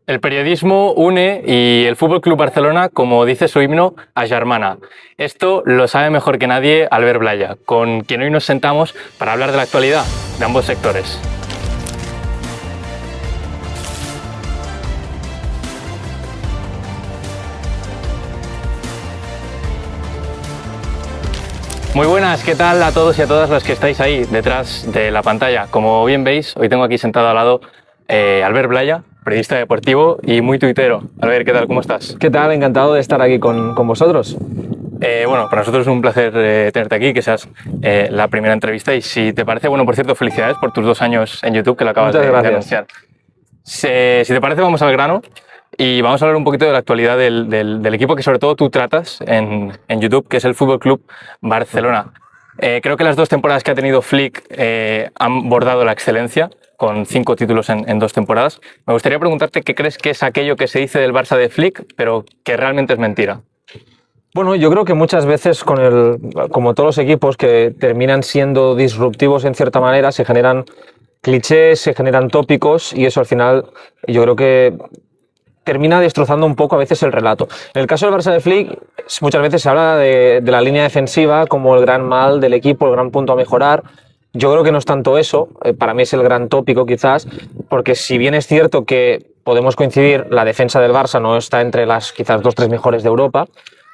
El periodismo une y el Fútbol Club Barcelona, como dice su himno, a Germana. Esto lo sabe mejor que nadie Albert Blaya, con quien hoy nos sentamos para hablar de la actualidad de ambos sectores. Muy buenas, ¿qué tal a todos y a todas los que estáis ahí detrás de la pantalla? Como bien veis, hoy tengo aquí sentado al lado Albert Blaya, periodista deportivo y muy tuitero. Albert, ¿qué tal? ¿Cómo estás? ¿Qué tal? Encantado de estar aquí con vosotros. Bueno, para nosotros es un placer tenerte aquí, que seas la primera entrevista y si te parece, bueno, por cierto, felicidades por tus 2 años en YouTube que lo acabas de anunciar. Si te parece, vamos al grano y vamos a hablar un poquito de la actualidad del equipo que sobre todo tú tratas en YouTube, que es el Fútbol Club Barcelona. Creo que las 2 temporadas que ha tenido Flick han bordado la excelencia, con 5 títulos en 2 temporadas. Me gustaría preguntarte qué crees que es aquello que se dice del Barça de Flick, pero que realmente es mentira. Bueno, yo creo que muchas veces, como todos los equipos que terminan siendo disruptivos en cierta manera, se generan clichés, se generan tópicos y eso al final yo creo que termina destrozando un poco a veces el relato. En el caso del Barça de Flick, muchas veces se habla de la línea defensiva como el gran mal del equipo, el gran punto a mejorar. Yo creo que no es tanto eso, para mí es el gran tópico quizás, porque si bien es cierto que podemos coincidir, la defensa del Barça no está entre las quizás 2-3 mejores de Europa,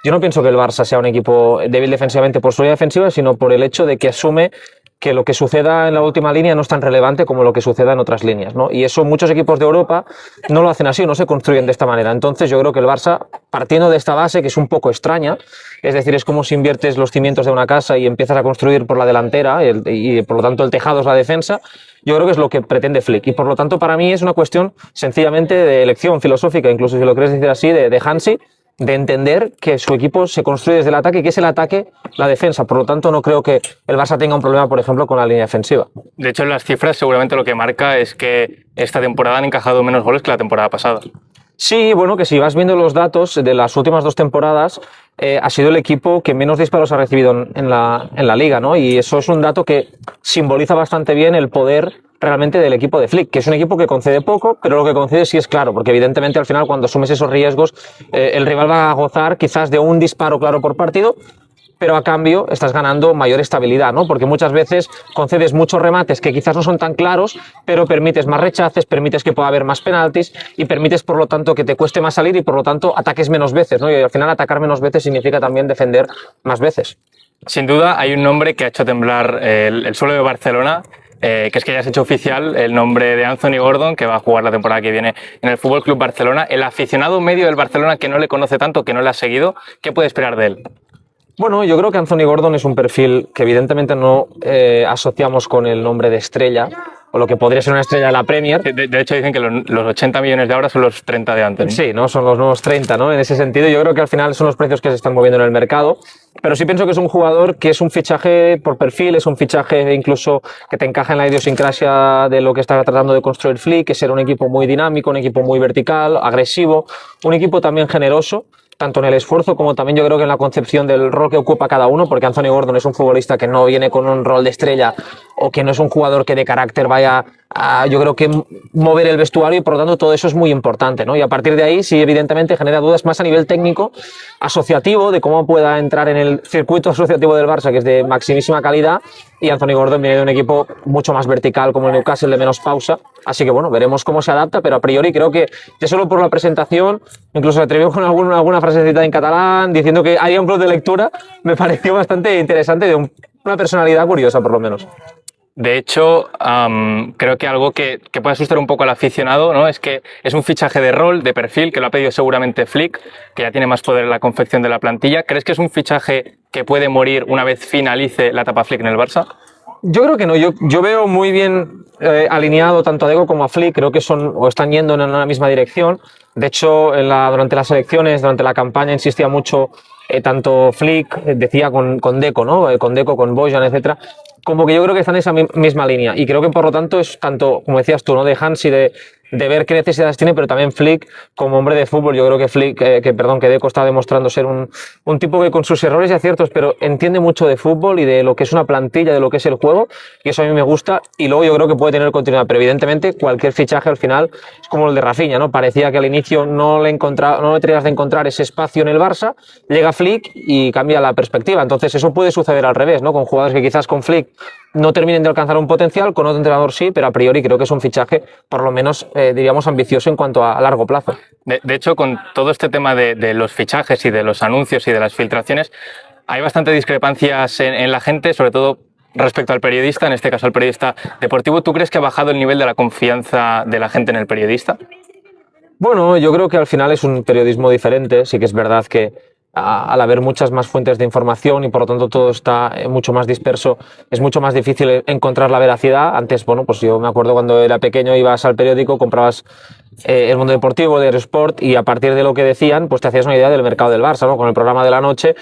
yo no pienso que el Barça sea un equipo débil defensivamente por su línea defensiva, sino por el hecho de que asume que lo que suceda en la última línea no es tan relevante como lo que suceda en otras líneas, ¿no? Y eso muchos equipos de Europa no lo hacen así, no se construyen de esta manera. Entonces yo creo que el Barça, partiendo de esta base que es un poco extraña, es decir, es como si inviertes los cimientos de una casa y empiezas a construir por la delantera y por lo tanto el tejado es la defensa, yo creo que es lo que pretende Flick. Y por lo tanto para mí es una cuestión sencillamente de elección filosófica, incluso si lo quieres decir así, de Hansi, de entender que su equipo se construye desde el ataque y que es el ataque la defensa. Por lo tanto, no creo que el Barça tenga un problema, por ejemplo, con la línea defensiva. De hecho, en las cifras seguramente lo que marca es que esta temporada han encajado menos goles que la temporada pasada. Sí, bueno, que si vas viendo los datos de las últimas 2 temporadas, ha sido el equipo que menos disparos ha recibido en la liga, ¿no? Y eso es un dato que simboliza bastante bien el poder realmente del equipo de Flick, que es un equipo que concede poco, pero lo que concede sí es claro, porque evidentemente al final cuando asumes esos riesgos, el rival va a gozar quizás de un disparo claro por partido, pero a cambio estás ganando mayor estabilidad, ¿no? Porque muchas veces concedes muchos remates que quizás no son tan claros, pero permites más rechaces, permites que pueda haber más penaltis y permites, por lo tanto, que te cueste más salir y, por lo tanto, ataques menos veces, ¿no? Y al final atacar menos veces significa también defender más veces. Sin duda hay un nombre que ha hecho temblar el suelo de Barcelona, que es que ya se ha hecho oficial el nombre de Anthony Gordon, que va a jugar la temporada que viene en el Fútbol Club Barcelona. El aficionado medio del Barcelona que no le conoce tanto, que no le ha seguido, ¿qué puede esperar de él? Bueno, yo creo que Anthony Gordon es un perfil que evidentemente no asociamos con el nombre de estrella, o lo que podría ser una estrella de la Premier. De hecho, dicen que los 80 millones de ahora son los 30 de antes, ¿no? Sí, ¿no? Son los nuevos 30, ¿no? En ese sentido, yo creo que al final son los precios que se están moviendo en el mercado. Pero sí pienso que es un jugador que es un fichaje por perfil, es un fichaje incluso que te encaja en la idiosincrasia de lo que está tratando de construir Flick, que es ser un equipo muy dinámico, un equipo muy vertical, agresivo, un equipo también generoso, tanto en el esfuerzo como también yo creo que en la concepción del rol que ocupa cada uno, porque Anthony Gordon es un futbolista que no viene con un rol de estrella o que no es un jugador que de carácter vaya a, yo creo que mover el vestuario y por lo tanto todo eso es muy importante, ¿no? Y a partir de ahí sí evidentemente genera dudas más a nivel técnico, asociativo, de cómo pueda entrar en el circuito asociativo del Barça, que es de maximísima calidad, y Anthony Gordon viene de un equipo mucho más vertical como el Newcastle, de menos pausa, así que bueno, veremos cómo se adapta, pero a priori creo que ya solo por la presentación, incluso se atrevió con alguna frasecita en catalán, diciendo que haría un blog de lectura, me pareció bastante interesante, de una personalidad curiosa por lo menos. De hecho, creo que algo que puede asustar un poco al aficionado, ¿no? Es que es un fichaje de rol, de perfil, que lo ha pedido seguramente Flick, que ya tiene más poder en la confección de la plantilla. ¿Crees que es un fichaje que puede morir una vez finalice la etapa Flick en el Barça? Yo creo que no, yo veo muy bien alineado tanto a Deco como a Flick, creo que están yendo en una misma dirección. De hecho, durante las elecciones, durante la campaña insistía mucho tanto Flick, decía con Deco, ¿no? Con Deco, con Bojan, etcétera. Como que yo creo que están en esa misma línea y creo que por lo tanto es tanto, como decías tú, ¿no? De Hansi, de de ver qué necesidades tiene, pero también Flick, como hombre de fútbol, yo creo que Flick, que Deco está demostrando ser un tipo que con sus errores y aciertos, pero entiende mucho de fútbol y de lo que es una plantilla, de lo que es el juego, y eso a mí me gusta, y luego yo creo que puede tener continuidad, pero evidentemente cualquier fichaje al final es como el de Rafinha, ¿no? Parecía que al inicio no le tenías de encontrar ese espacio en el Barça, llega Flick y cambia la perspectiva, entonces eso puede suceder al revés, ¿no? Con jugadores que quizás con Flick no terminen de alcanzar un potencial, con otro entrenador sí, pero a priori creo que es un fichaje por lo menos, diríamos, ambicioso en cuanto a largo plazo. De hecho, con todo este tema de los fichajes y de los anuncios y de las filtraciones, hay bastante discrepancias en la gente, sobre todo respecto al periodista, en este caso al periodista deportivo. ¿Tú crees que ha bajado el nivel de la confianza de la gente en el periodista? Bueno, yo creo que al final es un periodismo diferente. Sí que es verdad que al haber muchas más fuentes de información y por lo tanto todo está mucho más disperso, es mucho más difícil encontrar la veracidad. Antes, bueno, pues yo me acuerdo cuando era pequeño, ibas al periódico, comprabas El Mundo Deportivo, de Eurosport, y a partir de lo que decían, pues te hacías una idea del mercado del Barça, ¿no? Con el programa de la noche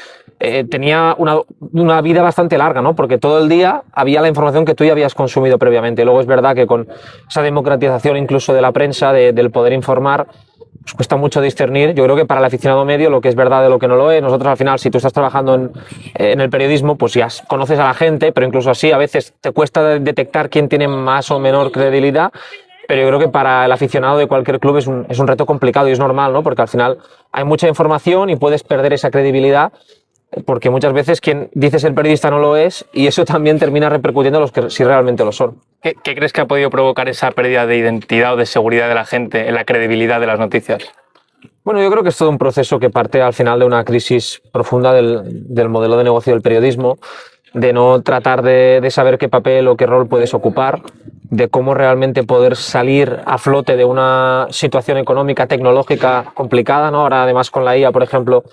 tenía una vida bastante larga, ¿no? Porque todo el día había la información que tú ya habías consumido previamente. Luego es verdad que con esa democratización incluso de la prensa, del poder informar, pues cuesta mucho discernir. Yo creo que para el aficionado medio lo que es verdad de lo que no lo es. Nosotros al final, si tú estás trabajando en el periodismo, pues ya conoces a la gente, pero incluso así a veces te cuesta detectar quién tiene más o menor credibilidad. Pero yo creo que para el aficionado de cualquier club es un reto complicado y es normal, ¿no? Porque al final hay mucha información y puedes perder esa credibilidad, porque muchas veces quien dice ser periodista no lo es, y eso también termina repercutiendo a los que sí realmente lo son. ¿Qué crees que ha podido provocar esa pérdida de identidad o de seguridad de la gente en la credibilidad de las noticias? Bueno, yo creo que es todo un proceso que parte al final de una crisis profunda del modelo de negocio del periodismo, de no tratar de saber qué papel o qué rol puedes ocupar, de cómo realmente poder salir a flote de una situación económica, tecnológica complicada, ¿no? Ahora además con la IA, por ejemplo,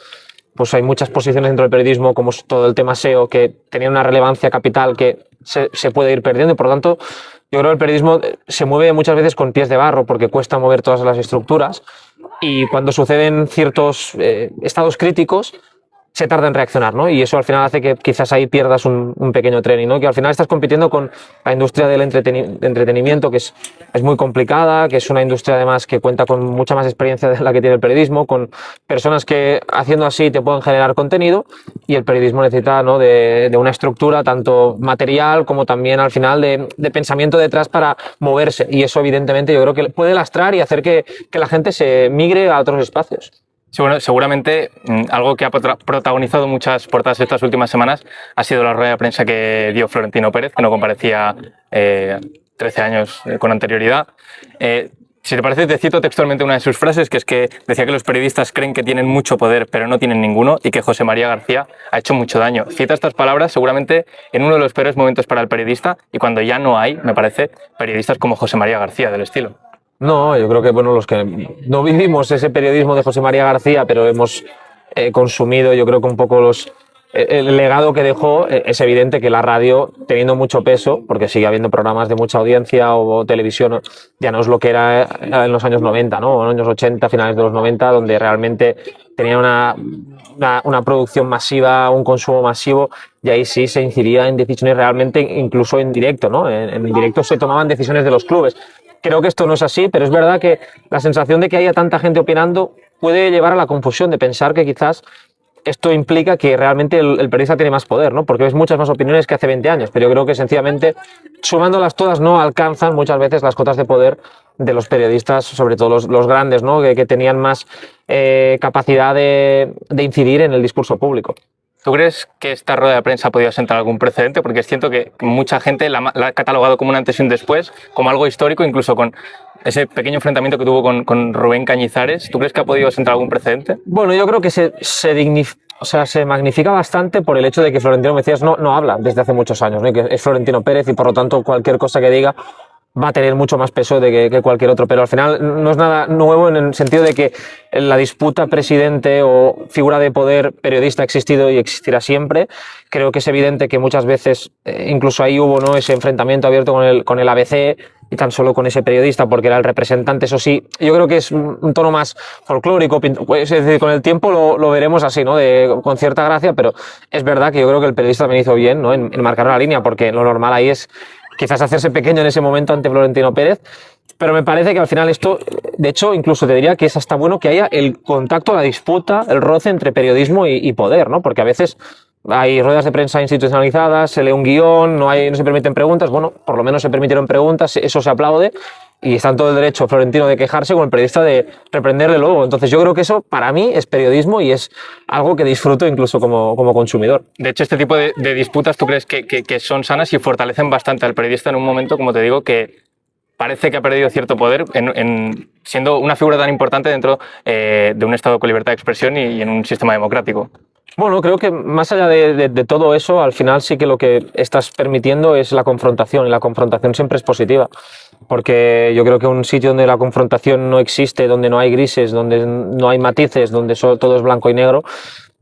pues hay muchas posiciones dentro del periodismo, como todo el tema SEO, que tenían una relevancia capital que se puede ir perdiendo, y por lo tanto yo creo que el periodismo se mueve muchas veces con pies de barro porque cuesta mover todas las estructuras, y cuando suceden ciertos estados críticos se tarda en reaccionar, ¿no? Y eso al final hace que quizás ahí pierdas un pequeño tren, ¿no? Que al final estás compitiendo con la industria del entretenimiento, que es muy complicada, que es una industria además que cuenta con mucha más experiencia de la que tiene el periodismo, con personas que haciendo así te pueden generar contenido, y el periodismo necesita, ¿no?, de una estructura tanto material como también al final de pensamiento detrás para moverse, y eso evidentemente yo creo que puede lastrar y hacer que la gente se migre a otros espacios. Sí, bueno, seguramente algo que ha protagonizado muchas portadas estas últimas semanas ha sido la rueda de prensa que dio Florentino Pérez, que no comparecía 13 años con anterioridad. Si te parece, te cito textualmente una de sus frases, que es que decía que los periodistas creen que tienen mucho poder, pero no tienen ninguno, y que José María García ha hecho mucho daño. Cita estas palabras seguramente en uno de los peores momentos para el periodista, y cuando ya no hay, me parece, periodistas como José María García, del estilo. No, yo creo que bueno, los que no vivimos ese periodismo de José María García, pero hemos consumido, yo creo que un poco el legado que dejó, es evidente que la radio, teniendo mucho peso, porque sigue habiendo programas de mucha audiencia, o televisión, ya no es lo que era en los años 90, ¿no? En los años 80, finales de los 90, donde realmente tenía una producción masiva, un consumo masivo, y ahí sí se incidía en decisiones realmente, incluso en directo, ¿no? En directo se tomaban decisiones de los clubes. Creo que esto no es así, pero es verdad que la sensación de que haya tanta gente opinando puede llevar a la confusión de pensar que quizás esto implica que realmente el periodista tiene más poder, ¿no? Porque ves muchas más opiniones que hace 20 años, pero yo creo que sencillamente sumándolas todas no alcanzan muchas veces las cotas de poder de los periodistas, sobre todo los grandes, ¿no? Que tenían más capacidad de incidir en el discurso público. ¿Tú crees que esta rueda de prensa ha podido sentar algún precedente? Porque es cierto que mucha gente la ha catalogado como un antes y un después, como algo histórico, incluso con ese pequeño enfrentamiento que tuvo con Rubén Cañizares. ¿Tú crees que ha podido sentar algún precedente? Bueno, yo creo que se magnifica bastante por el hecho de que Florentino Mecías no habla desde hace muchos años, ¿no? Y que es Florentino Pérez, y por lo tanto cualquier cosa que diga va a tener mucho más peso que cualquier otro, pero al final no es nada nuevo en el sentido de que la disputa presidente o figura de poder periodista ha existido y existirá siempre. Creo que es evidente que muchas veces incluso ahí hubo, ¿no?, ese enfrentamiento abierto con el ABC y tan solo con ese periodista porque era el representante. Eso sí, yo creo que es un tono más folclórico, es decir, con el tiempo lo veremos así, ¿no?, con cierta gracia, pero es verdad que yo creo que el periodista también hizo bien, ¿no?, en marcar una línea, porque lo normal ahí es quizás hacerse pequeño en ese momento ante Florentino Pérez, pero me parece que al final esto, de hecho, incluso te diría que es hasta bueno que haya el contacto, la disputa, el roce entre periodismo y poder, ¿no? Porque a veces hay ruedas de prensa institucionalizadas, se lee un guión, no se permiten preguntas, bueno, por lo menos se permitieron preguntas, eso se aplaude, y está en todo el derecho Florentino de quejarse con el periodista de reprenderle luego. Entonces yo creo que eso para mí es periodismo y es algo que disfruto incluso como consumidor. De hecho, este tipo de disputas, ¿tú crees que son sanas y fortalecen bastante al periodista en un momento, como te digo, que parece que ha perdido cierto poder siendo una figura tan importante dentro de un Estado con libertad de expresión y en un sistema democrático? Bueno, creo que más allá de todo eso, al final sí que lo que estás permitiendo es la confrontación, y la confrontación siempre es positiva, porque yo creo que un sitio donde la confrontación no existe, donde no hay grises, donde no hay matices, donde todo es blanco y negro,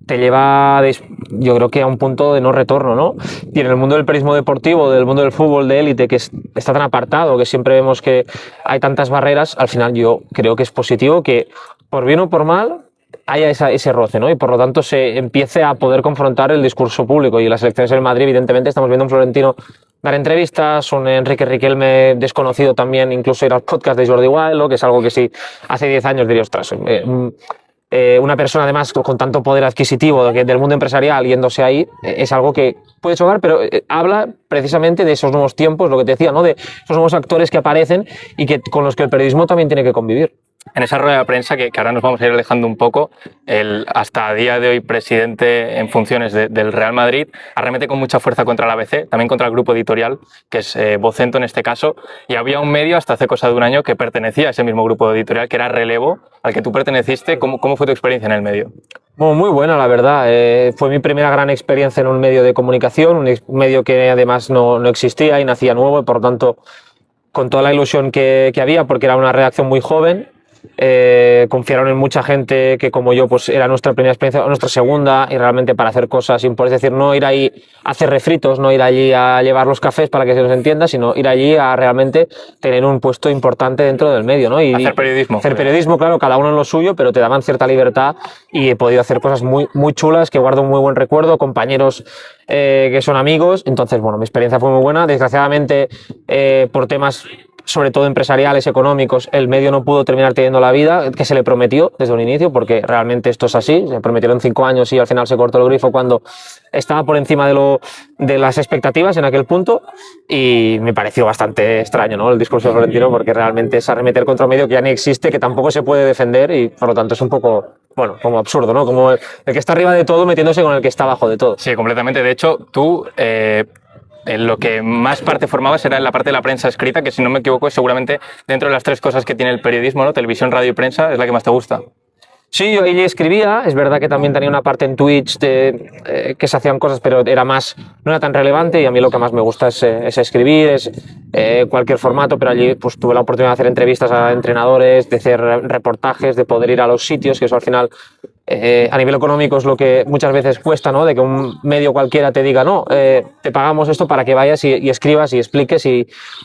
te lleva, yo creo que a un punto de no retorno, ¿no? Y en el mundo del periodismo deportivo, del mundo del fútbol de élite, que está tan apartado, que siempre vemos que hay tantas barreras, al final yo creo que es positivo que, por bien o por mal, haya ese roce, ¿no? Y por lo tanto se empiece a poder confrontar el discurso público. Y las elecciones en Madrid, evidentemente, estamos viendo a un Florentino dar entrevistas, un Enrique Riquelme desconocido también, incluso ir al podcast de Jordi Wild, que es algo que sí, hace 10 años diría, ostras, una persona además con tanto poder adquisitivo del mundo empresarial yéndose ahí, es algo que puede chocar, pero habla precisamente de esos nuevos tiempos, lo que te decía, ¿no? De esos nuevos actores que aparecen y con los que el periodismo también tiene que convivir. En esa rueda de prensa, que ahora nos vamos a ir alejando un poco, el hasta a día de hoy presidente en funciones del Real Madrid arremete con mucha fuerza contra la ABC, también contra el grupo editorial, que es Vocento en este caso, y había un medio hasta hace cosa de un año que pertenecía a ese mismo grupo editorial, que era Relevo, al que tú perteneciste. ¿Cómo fue tu experiencia en el medio? Bueno, muy buena, la verdad. Fue mi primera gran experiencia en un medio de comunicación, un medio que además no existía y nacía nuevo, y por lo tanto, con toda la ilusión que había, porque era una redacción muy joven, confiaron en mucha gente que, como yo, pues era nuestra primera experiencia, nuestra segunda, y realmente para hacer cosas, es decir, no ir ahí a hacer refritos, no ir allí a llevar los cafés para que se nos entienda, sino ir allí a realmente tener un puesto importante dentro del medio, ¿no? Y hacer periodismo. Hacer periodismo, claro, cada uno en lo suyo, pero te daban cierta libertad y he podido hacer cosas muy, muy chulas que guardo un muy buen recuerdo, compañeros que son amigos. Entonces, bueno, mi experiencia fue muy buena. Desgraciadamente, por temas sobre todo empresariales, económicos, el medio no pudo terminar teniendo la vida que se le prometió desde un inicio, porque realmente esto es así. Se prometieron 5 años y al final se cortó el grifo cuando estaba por encima de las expectativas en aquel punto, y me pareció bastante extraño, ¿no?, el discurso de Florentino, porque realmente es arremeter contra un medio que ya ni existe, que tampoco se puede defender, y por lo tanto es un poco, bueno, como absurdo, ¿no? Como el que está arriba de todo metiéndose con el que está abajo de todo. Sí, completamente. De hecho, tú en lo que más parte formabas era en la parte de la prensa escrita, que si no me equivoco es seguramente dentro de las 3 cosas que tiene el periodismo, ¿no? Televisión, radio y prensa, es la que más te gusta. Sí, yo ahí escribía, es verdad que también tenía una parte en Twitch que se hacían cosas, pero no era tan relevante, y a mí lo que más me gusta es escribir, cualquier formato, pero allí pues tuve la oportunidad de hacer entrevistas a entrenadores, de hacer reportajes, de poder ir a los sitios, que eso al final a nivel económico es lo que muchas veces cuesta, ¿no? De que un medio cualquiera te diga, no, te pagamos esto para que vayas y escribas y expliques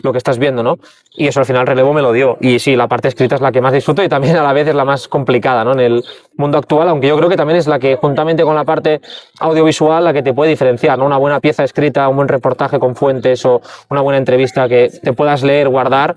lo que estás viendo, ¿no? Y eso al final Relevo me lo dio. Y sí, la parte escrita es la que más disfruto y también a la vez es la más complicada, ¿no?, en el mundo actual, aunque yo creo que también es la que, juntamente con la parte audiovisual, la que te puede diferenciar, ¿no? Una buena pieza escrita, un buen reportaje con fuentes o una buena entrevista que te puedas leer, guardar,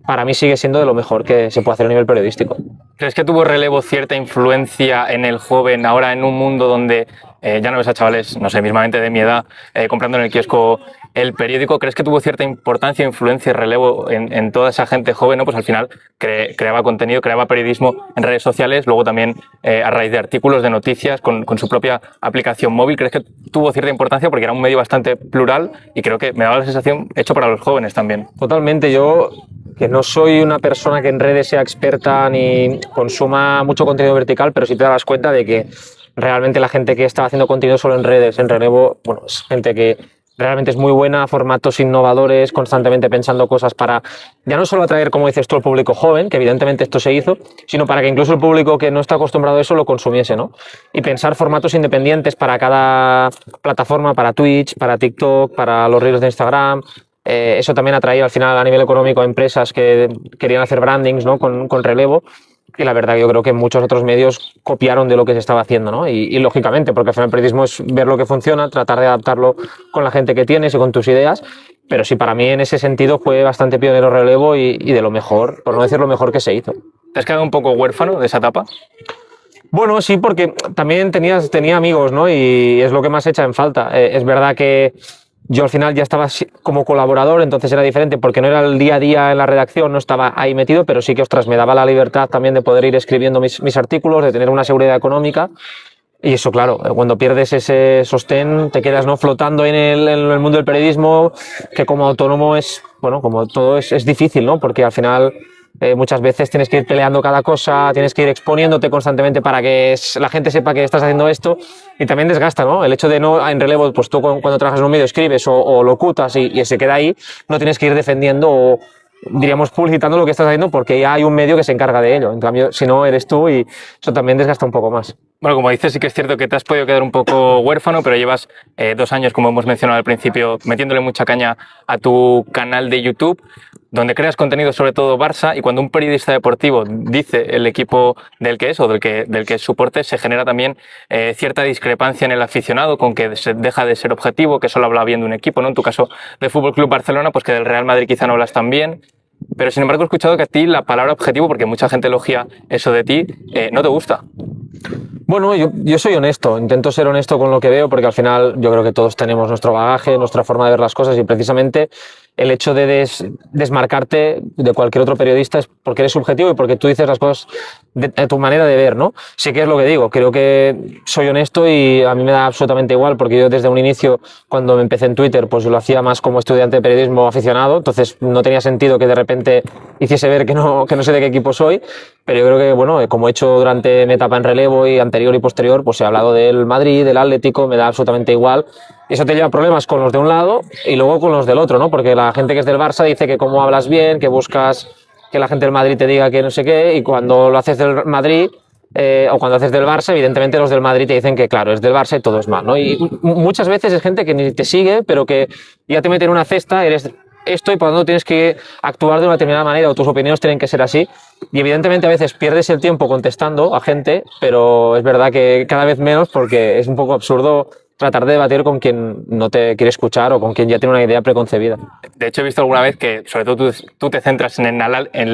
para mí sigue siendo de lo mejor que se puede hacer a nivel periodístico. ¿Crees que tuvo Relevo cierta influencia en el joven ahora en un mundo donde ya no ves a chavales, no sé, mismamente de mi edad, comprando en el kiosco el periódico? ¿Crees que tuvo cierta importancia, influencia y Relevo en toda esa gente joven, ¿no? Pues al final creaba contenido, creaba periodismo en redes sociales, luego también a raíz de artículos, de noticias, con su propia aplicación móvil. ¿Crees que tuvo cierta importancia? Porque era un medio bastante plural y creo que me daba la sensación hecho para los jóvenes también. Totalmente. Yo, que no soy una persona que en redes sea experta ni consuma mucho contenido vertical, pero sí te das cuenta de que realmente la gente que estaba haciendo contenido solo en redes, en Relevo, bueno, es gente que realmente es muy buena, formatos innovadores, constantemente pensando cosas para ya no solo atraer, como dices tú, al público joven, que evidentemente esto se hizo, sino para que incluso el público que no está acostumbrado a eso lo consumiese, ¿no? Y pensar formatos independientes para cada plataforma, para Twitch, para TikTok, para los reels de Instagram. Eso también atraía al final a nivel económico a empresas que querían hacer brandings, ¿no?, con Relevo. Y la verdad que yo creo que muchos otros medios copiaron de lo que se estaba haciendo, ¿no? Y lógicamente, porque al final el periodismo es ver lo que funciona, tratar de adaptarlo con la gente que tienes y con tus ideas. pero sí, para mí en ese sentido fue bastante pionero relevo y de lo mejor, por no decir lo mejor que se hizo. ¿Te has quedado un poco huérfano de esa etapa? Bueno, sí, porque también tenía amigos, ¿no? Y es lo que más echa en falta. Es verdad que yo al final ya estaba como colaborador, entonces era diferente porque no era el día a día en la redacción, no estaba ahí metido, pero sí que, ostras, me daba la libertad también de poder ir escribiendo mis artículos, de tener una seguridad económica. Y eso, claro, cuando pierdes ese sostén, te quedas, ¿no?, flotando en el mundo del periodismo, que como autónomo es, bueno, como todo es difícil, ¿no? Porque al final muchas veces tienes que ir peleando cada cosa, tienes que ir exponiéndote constantemente para que la gente sepa que estás haciendo esto, y también desgasta, ¿no? El hecho de no, en relevo, pues tú cuando trabajas en un medio escribes o locutas y se queda ahí, no tienes que ir defendiendo o, diríamos, publicitando lo que estás haciendo porque ya hay un medio que se encarga de ello. En cambio, si no, eres tú y eso también desgasta un poco más. Bueno, como dices, sí que es cierto que te has podido quedar un poco huérfano, pero llevas 2 años, como hemos mencionado al principio, metiéndole mucha caña a tu canal de YouTube, donde creas contenido sobre todo Barça, y cuando un periodista deportivo dice el equipo del que es o del que es soporte, se genera también cierta discrepancia en el aficionado, con que se deja de ser objetivo, que solo habla bien de un equipo, ¿no? En tu caso del Fútbol Club Barcelona, pues que del Real Madrid quizá no hablas tan bien. Pero sin embargo he escuchado que a ti la palabra objetivo, porque mucha gente elogia eso de ti, no te gusta. Bueno, yo soy honesto, intento ser honesto con lo que veo porque al final yo creo que todos tenemos nuestro bagaje, nuestra forma de ver las cosas, y precisamente el hecho de desmarcarte de cualquier otro periodista es porque eres subjetivo y porque tú dices las cosas de tu manera de ver, ¿no? Sí que es lo que digo, creo que soy honesto y a mí me da absolutamente igual porque yo desde un inicio, cuando me empecé en Twitter, pues yo lo hacía más como estudiante de periodismo aficionado, entonces no tenía sentido que de repente hiciese ver que no sé de qué equipo soy, pero yo creo que, bueno, como he hecho durante mi etapa en relevo y anterior y posterior, pues he hablado del Madrid, del Atlético, me da absolutamente igual. Y eso te lleva problemas con los de un lado y luego con los del otro, ¿no? Porque la gente que es del Barça dice que cómo hablas bien, que buscas que la gente del Madrid te diga que no sé qué, y cuando lo haces del Madrid o cuando haces del Barça, evidentemente los del Madrid te dicen que, claro, es del Barça y todo es mal, ¿no? Y muchas veces es gente que ni te sigue, pero que ya te mete en una cesta, eres esto, y por lo tanto tienes que actuar de una determinada manera o tus opiniones tienen que ser así. Y evidentemente a veces pierdes el tiempo contestando a gente, pero es verdad que cada vez menos porque es un poco absurdo tratar de debatir con quien no te quiere escuchar o con quien ya tiene una idea preconcebida. De hecho, he visto alguna vez que, sobre todo, tú te centras en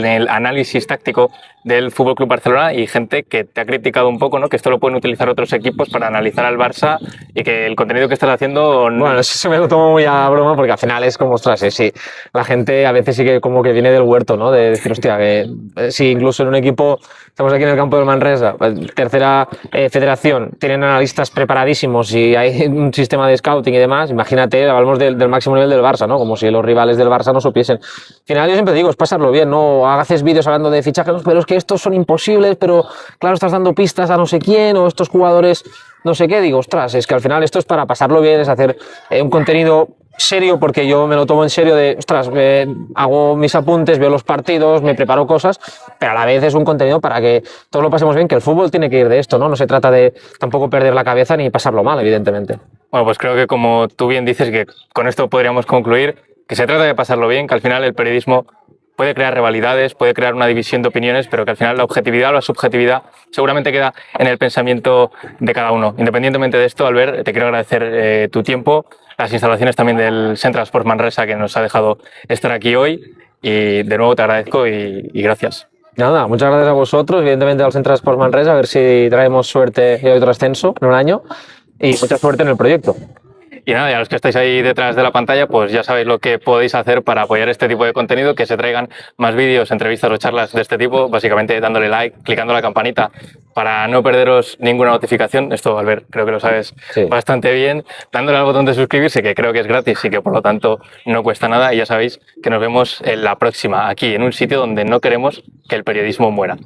el análisis táctico del Fútbol Club Barcelona, y gente que te ha criticado un poco, ¿no? Que esto lo pueden utilizar otros equipos para analizar al Barça y que el contenido que estás haciendo... Bueno, eso se me lo tomo muy a broma porque al final es como, ostras, sí, la gente a veces sí que como que viene del huerto, ¿no? De decir, hostia, que si incluso en un equipo, estamos aquí en el campo del Manresa, tercera federación, tienen analistas preparadísimos y hay un sistema de scouting y demás, imagínate, hablamos del máximo nivel del Barça, ¿no? Como si los rivales del Barça no supiesen. Al final yo siempre digo, es pasarlo bien, ¿no? Haces vídeos hablando de fichajes, pero es que estos son imposibles, pero claro, estás dando pistas a no sé quién, o estos jugadores no sé qué. Digo, ostras, es que al final esto es para pasarlo bien, es hacer un contenido serio, porque yo me lo tomo en serio de, ostras, hago mis apuntes, veo los partidos, me preparo cosas, pero a la vez es un contenido para que todos lo pasemos bien, que el fútbol tiene que ir de esto, ¿no? No se trata de tampoco perder la cabeza ni pasarlo mal, evidentemente. Bueno, pues creo que, como tú bien dices, que con esto podríamos concluir que se trata de pasarlo bien, que al final el periodismo puede crear rivalidades, puede crear una división de opiniones, pero que al final la objetividad o la subjetividad seguramente queda en el pensamiento de cada uno. Independientemente de esto, Albert, te quiero agradecer tu tiempo, las instalaciones también del Central Sports Manresa, que nos ha dejado estar aquí hoy, y de nuevo te agradezco y gracias. Nada, muchas gracias a vosotros, evidentemente al Central Sports Manresa, a ver si traemos suerte y otro ascenso en un año, y mucha suerte en el proyecto. Y nada, y a los que estáis ahí detrás de la pantalla, pues ya sabéis lo que podéis hacer para apoyar este tipo de contenido, que se traigan más vídeos, entrevistas o charlas de este tipo, básicamente dándole like, clicando la campanita para no perderos ninguna notificación. Esto, Albert, creo que lo sabes bastante bien, dándole al botón de suscribirse, que creo que es gratis y que por lo tanto no cuesta nada, y ya sabéis que nos vemos en la próxima, aquí en un sitio donde no queremos que el periodismo muera.